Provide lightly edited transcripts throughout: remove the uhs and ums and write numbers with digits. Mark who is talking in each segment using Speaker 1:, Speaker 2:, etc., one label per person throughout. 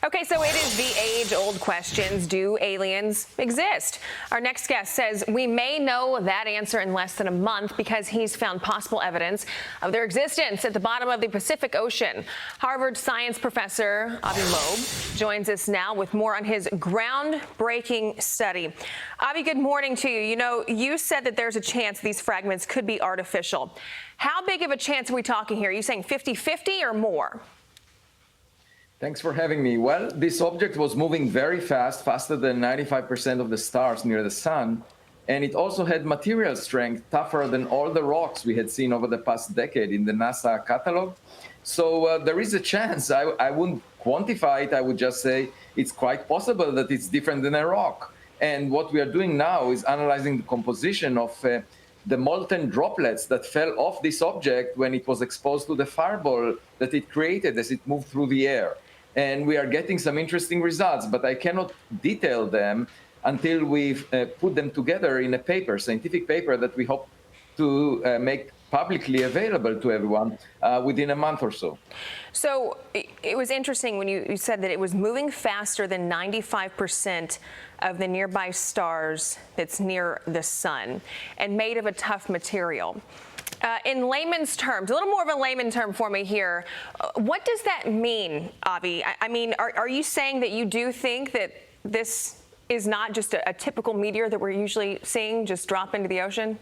Speaker 1: Okay, so it is the age-old questions. Do aliens exist? Our next guest says we may know that answer in less than a month because he's found possible evidence of their existence at the bottom of the Pacific Ocean. Harvard science professor Avi Loeb joins us now with more on his groundbreaking study. Avi, good morning to you. You know, you said that there's a chance these fragments could be artificial. How big of a chance are we talking here? Are you saying 50-50 or more?
Speaker 2: Thanks for having me. Well, this object was moving very fast, faster than 95% of the stars near the sun. And it also had material strength tougher than all the rocks we had seen over the past decade in the NASA catalog. So there is a chance. I wouldn't quantify it. I would just say it's quite possible that it's different than a rock. And what we are doing now is analyzing the composition of the molten droplets that fell off this object when it was exposed to the fireball that it created as it moved through the air. And we are getting some interesting results, but I cannot detail them until we've put them together in a paper, scientific paper that we hope to make publicly available to everyone within a month or so.
Speaker 1: So it was interesting when you said that it was moving faster than 95% of the nearby stars that's near the sun and made of a tough material. In layman's terms, a little more of a layman term for me here, what does that mean, Avi? I mean, are you saying that you do think that this is not just a typical meteor that we're usually seeing just drop into the ocean?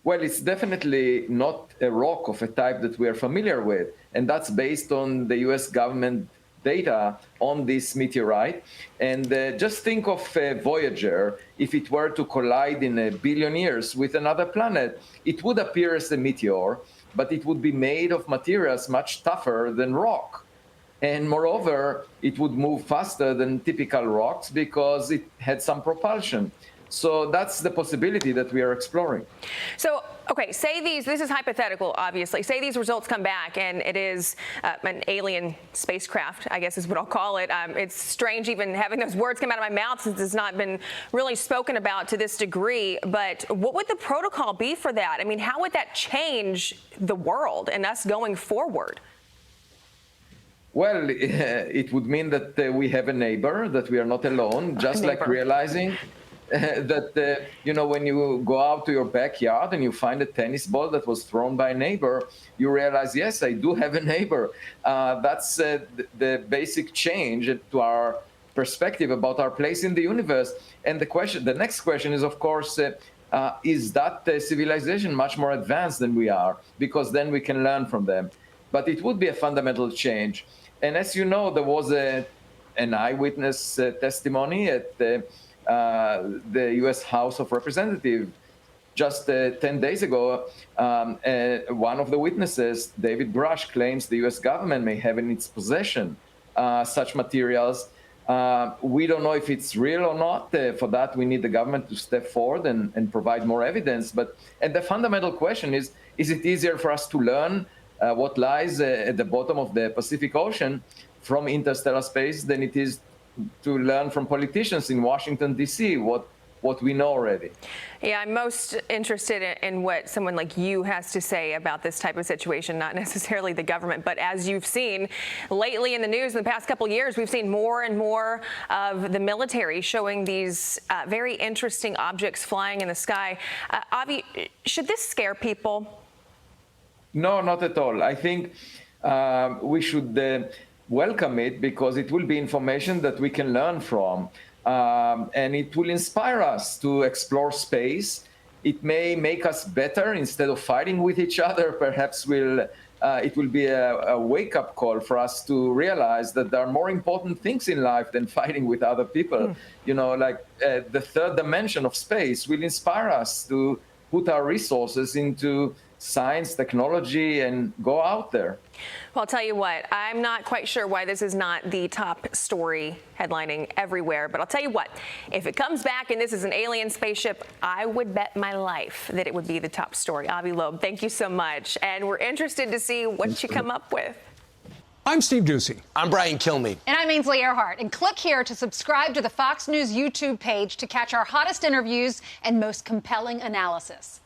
Speaker 2: Well, it's definitely not a rock of a type that we are familiar with, and that's based on the US government data on this meteorite. And just think of Voyager. If it were to collide in 1 billion years with another planet, it would appear as a meteor, but it would be made of materials much tougher than rock. And moreover, it would move faster than typical rocks because it had some propulsion. So that's the possibility that we are exploring.
Speaker 1: So, okay, this is hypothetical, obviously. Say these results come back and it is an alien spacecraft, I guess is what I'll call it. It's strange even having those words come out of my mouth since it's not been really spoken about to this degree. But what would the protocol be for that? I mean, how would that change the world and us going forward?
Speaker 2: Well, it would mean that we have a neighbor, that we are not alone, just like realizing that, you know, when you go out to your backyard and you find a tennis ball that was thrown by a neighbor, you realize, yes, I do have a neighbor. That's the basic change to our perspective about our place in the universe. And the next question is, of course, is that civilization much more advanced than we are? Because then we can learn from them. But it would be a fundamental change. And as you know, there was an eyewitness testimony at the U.S. House of Representatives just 10 days ago. One of the witnesses, David Brush, claims the U.S. government may have in its possession such materials. We don't know if it's real or not. For that, we need the government to step forward and provide more evidence. And the fundamental question is it easier for us to learn what lies at the bottom of the Pacific Ocean from interstellar space than it is to learn from politicians in Washington, D.C., what we know already?
Speaker 1: Yeah, I'm most interested in what someone like you has to say about this type of situation, not necessarily the government. But as you've seen lately in the news in the past couple of years, we've seen more and more of the military showing these very interesting objects flying in the sky. Avi, should this scare people?
Speaker 2: No, not at all. I think we should welcome it because it will be information that we can learn from. And it will inspire us to explore space. It may make us better instead of fighting with each other. Perhaps it will be a wake-up call for us to realize that there are more important things in life than fighting with other people. You know, like the third dimension of space will inspire us to put our resources into science, technology, and go out there.
Speaker 1: Well, I'll tell you what, I'm not quite sure why this is not the top story headlining everywhere, but I'll tell you what, if it comes back and this is an alien spaceship, I would bet my life that it would be the top story. Avi Loeb, thank you so much. And we're interested to see what you come up with.
Speaker 3: I'm Steve Doocy.
Speaker 4: I'm Brian Kilmeade.
Speaker 5: And I'm Ainsley Earhart. And click here to subscribe to the Fox News YouTube page to catch our hottest interviews and most compelling analysis.